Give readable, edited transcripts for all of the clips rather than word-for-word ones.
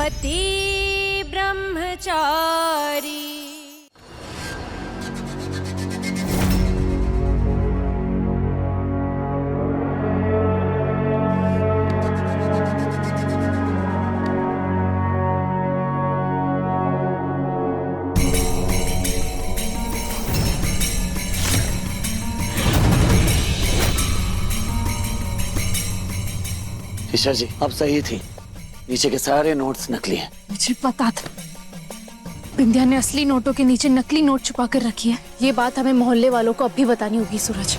पति ब्रह्मचारी। ईशा जी अब सही थी, नीचे के सारे नोट्स नकली हैं। मुझे पता था बिंदिया ने असली नोटों के नीचे नकली नोट छुपा कर रखी है। ये बात हमें मोहल्ले वालों को अब भी बतानी होगी सूरज।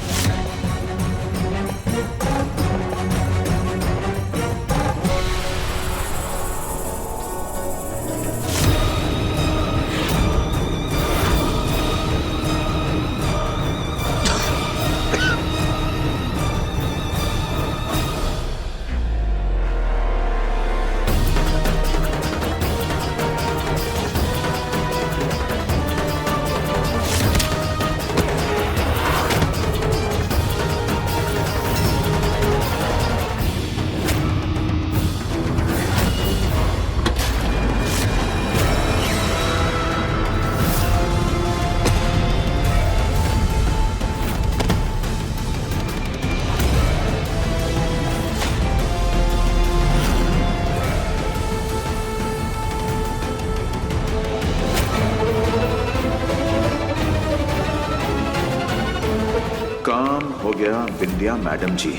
काम हो गया बिंदिया मैडम जी।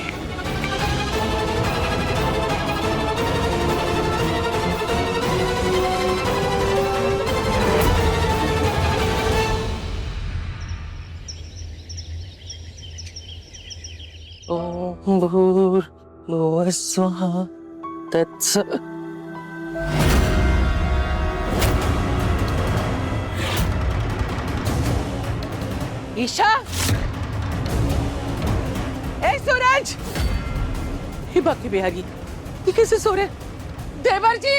ओम भूर्भुवः स्वः तत्सत्। ईशा, ए सूरज, ये बाकी बिहारी ये कैसे सो रहे? देवर जी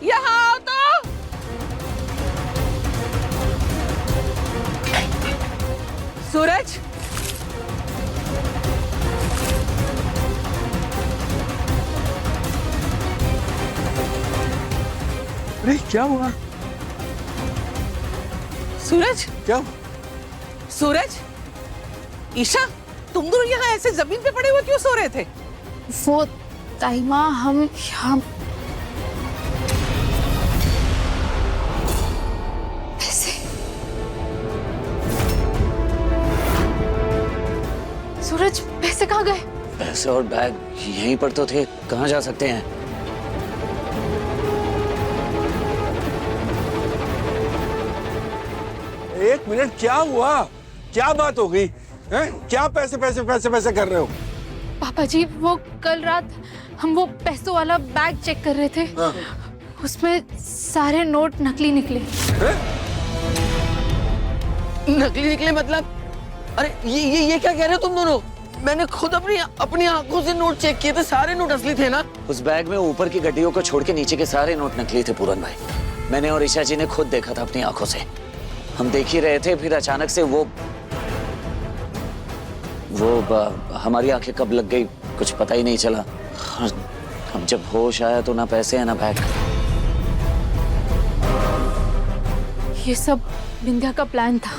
यहाँ आओ तो। सूरज, अरे क्या हुआ? सूरज, क्या? सूरज, ईशा, तुम दोनों यहाँ ऐसे जमीन पे पड़े हुए क्यों सो रहे थे? वो ताइमा हम पैसे। सूरज पैसे कहाँ गए? पैसे और बैग यहीं पर तो थे, कहाँ जा सकते हैं? एक मिनट, क्या हुआ? क्या बात हो गई है? क्या पैसे पैसे पैसे पैसे कर रहे हो? पापा जी वो कल रात हम वो पैसों वाला बैग चेक कर रहे थे। हाँ। उसमें सारे नोट नकली निकले। नकली निकले मतलब? अरे ये क्या कह रहे हो तुम दोनों? मैंने खुद अपनी आंखों से नोट चेक किए थे, सारे नोट असली थे ना। उस बैग में ऊपर की गड्डियों को छोड़ के नीचे के सारे नोट नकली थे पूरन भाई। मैंने और ईशा जी ने खुद देखा था अपनी आंखों से। हम देख ही रहे थे, फिर अचानक से वो हमारी आंखें कब लग गई कुछ पता ही नहीं चला। हम जब होश आया तो ना पैसे है ना बैग। ये सब बिंदिया का प्लान था।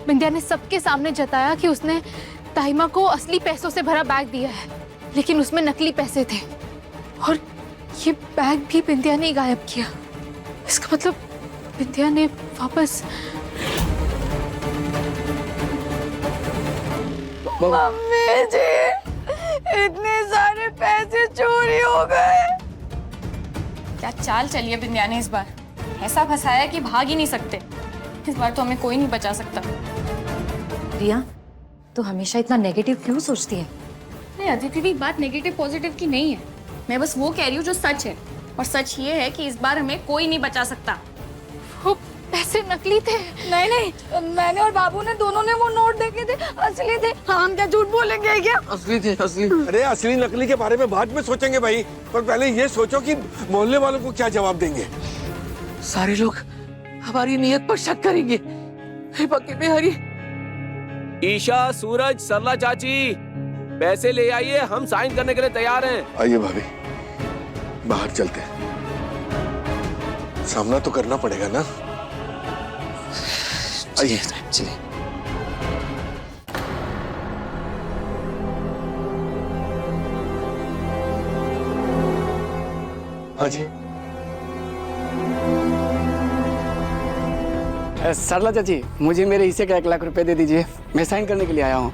बिंदिया ने सबके सामने जताया कि उसने ताइमा को असली पैसों से भरा बैग दिया है, लेकिन उसमें नकली पैसे थे। और ये बैग भी बिंदिया ने गायब किया। इसका मतलब बिंदिया ने वापस। मम्मी जी, इतने सारे पैसे चोरी हो गए। क्या चाल चली है बिंदिया ने इस बार? ऐसा फंसाया कि भाग ही नहीं सकते। इस बार तो हमें कोई नहीं बचा सकता। रिया, तू हमेशा इतना नेगेटिव क्यों सोचती है? नहीं अदिति दी, बात नेगेटिव पॉजिटिव की नहीं है। मैं बस वो कह रही हूँ जो सच है, और सच ये है कि इस बार हमें कोई नहीं बचा सकता। वो पैसे नकली थे। नहीं नहीं, मैंने और बाबू ने दोनों ने वो नोट देखे थे, असली थे। हम क्या झूठ बोलेंगे क्या? असली थे, असली। अरे असली नकली के बारे में बाद में सोचेंगे भाई, पर पहले ये सोचो कि मोहल्ले वालों को क्या जवाब देंगे। सारे लोग हमारी नीयत पर शक करेंगे। हे बाकी बिहारी। ईशा, सूरज, सरला चाची, पैसे ले आइए, हम साइन करने के लिए तैयार हैं। आइए भाभी, बाहर बाहर चलते हैं, सामना तो करना पड़ेगा ना। चलिए चलिए। हाँ जी। सरला चाची, मुझे मेरे हिस्से का 1 लाख रुपए दे दीजिए, मैं साइन करने के लिए आया हूँ।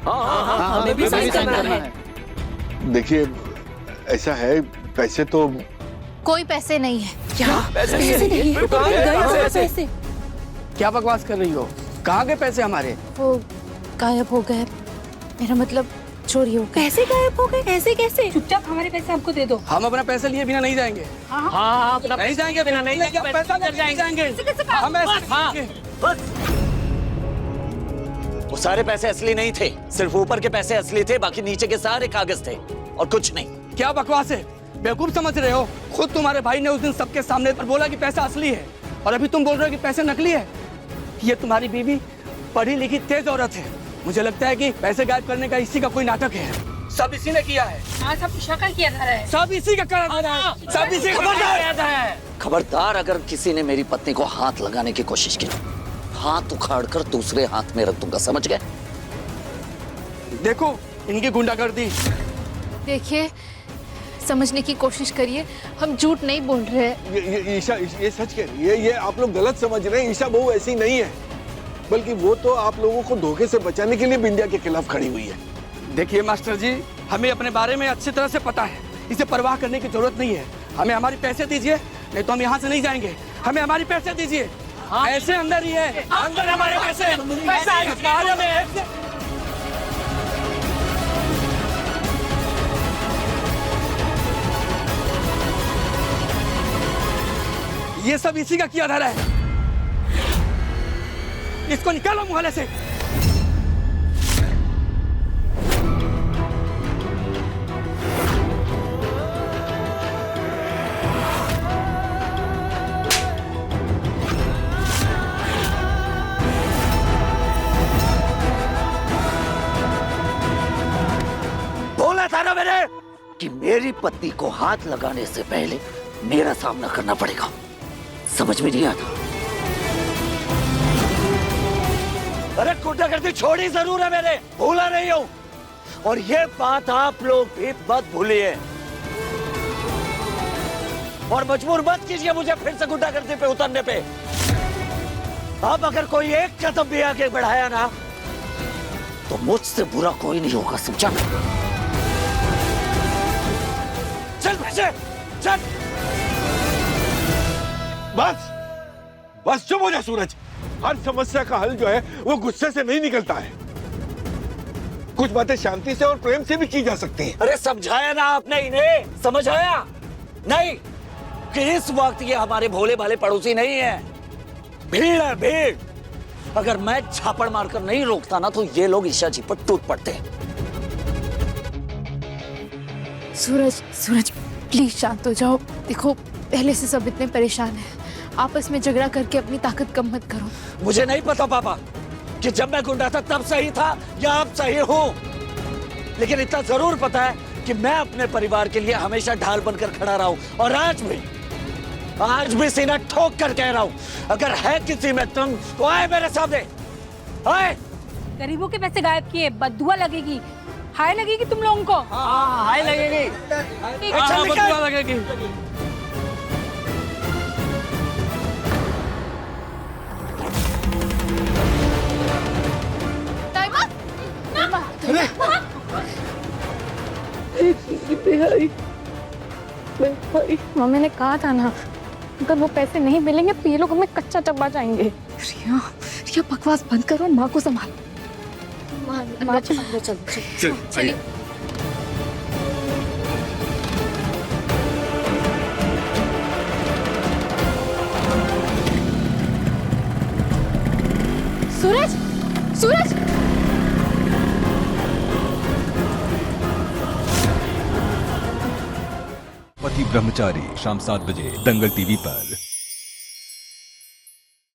हमें भी साइन करना है। देखिए ऐसा है, पैसे तो कोई पैसे नहीं है। क्या बकवास कर रही हो? कहाँ गए पैसे हमारे? वो गायब हो गए, मेरा मतलब चोरी हो गए। पैसे गायब हो गए? ऐसे कैसे? चुपचाप हमारे पैसे हमको दे दो। हम अपना पैसा लिए बिना नहीं जाएंगे। हाँ अपना नहीं जाएंगे, बिना नहीं जाएंगे, पैसा कर जाएंगे। हम ऐसे वो सारे पैसे असली नहीं थे, सिर्फ ऊपर के पैसे असली थे, बाकी नीचे के सारे कागज थे और कुछ नहीं। क्या बकवास है? बेवकूफ समझ रहे हो? खुद तुम्हारे भाई ने उस दिन सबके सामने पर बोला कि पैसा असली है, और अभी तुम बोल रहे हो कि पैसे नकली है। ये तुम्हारी बीवी पढ़ी लिखी तेज औरत है। मुझे लगता है कि पैसे गायब करने का इसी का कोई नाटक है। सब इसी ने किया है। हाँ, सब शक्ल किया जा रहा है। सब इसी का करा जा रहा है। सब इसी का किया जा रहा है। खबरदार अगर किसी ने मेरी पत्नी को हाथ लगाने की कोशिश की, हाथ उखाड़कर दूसरे हाथ में रख दूंगा, समझ गए? देखो इनकी गुंडागर्दी। देखिए, समझने की कोशिश करिए, हम झूठ नहीं बोल रहे हैं। ये ईशा ये सच कह रही है। ये आप लोग गलत समझ रहे हैं। ईशा बहू ऐसी नहीं है, बल्कि वो तो आप लोगों को धोखे से बचाने के लिए बिंदिया के खिलाफ खड़ी हुई है। देखिए मास्टर जी, हमें अपने बारे में अच्छी तरह से पता है, इसे परवाह करने की जरूरत नहीं है। हमें हमारे पैसे दीजिए, नहीं तो हम यहाँ से नहीं जाएंगे। हमें हमारे पैसे दीजिए। पैसे अंदर ही है, अंदर हमारे पैसे। ये सब इसी का किया जा रहा है। इसको निकालो मुहल्ले से। बोला था ना मैंने कि मेरी पत्नी को हाथ लगाने से पहले मेरा सामना करना पड़ेगा। समझ में नहीं आता? अरे गुंडागर्दी छोड़ी जरूर है मैंने, भूला नहीं हूं। और ये बात आप लोग भी मत भूलिए, और मजबूर मत कीजिए मुझे फिर से गुंडागर्दी पे उतरने पे। अब अगर कोई एक कदम भी आगे बढ़ाया ना, तो मुझसे बुरा कोई नहीं होगा, समझा? चल पीछे चल। बस बस चुप हो जा सूरज। हर समस्या का हल जो है वो गुस्से से नहीं निकलता है। कुछ बातें शांति से और प्रेम से भी की जा सकती हैं। अरे समझाया ना आपने इन्हें, समझ आया नहीं कि इस वक्त ये हमारे भोले भाले पड़ोसी नहीं है, भीड़ है भीड़। अगर मैं छापड़ मारकर नहीं रोकता ना, तो ये लोग ईशा जी पर टूट पड़ते। सूरज, सूरज प्लीज शांत हो जाओ। देखो पहले से सब इतने परेशान हैं, आपस में झगड़ा करके अपनी ताकत कम मत करो। मुझे नहीं पता पापा कि जब मैं गुंडा था तब सही था या अब सही हूं, लेकिन इतना जरूर पता है कि मैं अपने परिवार के लिए हमेशा ढाल बनकर खड़ा रहा हूं। और आज भी सीना ठोक कर कह रहा हूं, अगर है किसी में तुम तो आए मेरे सामने आए। गरीबों के पैसे गायब किए, बददुआ लगेगी, हाय लगेगी तुम लोगों को। हाय लगेगी, बददुआ लगेगी। मम्मी ने कहा था ना, अगर वो पैसे नहीं मिलेंगे तो ये लोग हमें कच्चा चबा जाएंगे। रिया, रिया बकवास बंद करो, माँ को संभाल। माँ चलिए। सूरज, सूरज। पति ब्रह्मचारी शाम 7 बजे दंगल टीवी पर।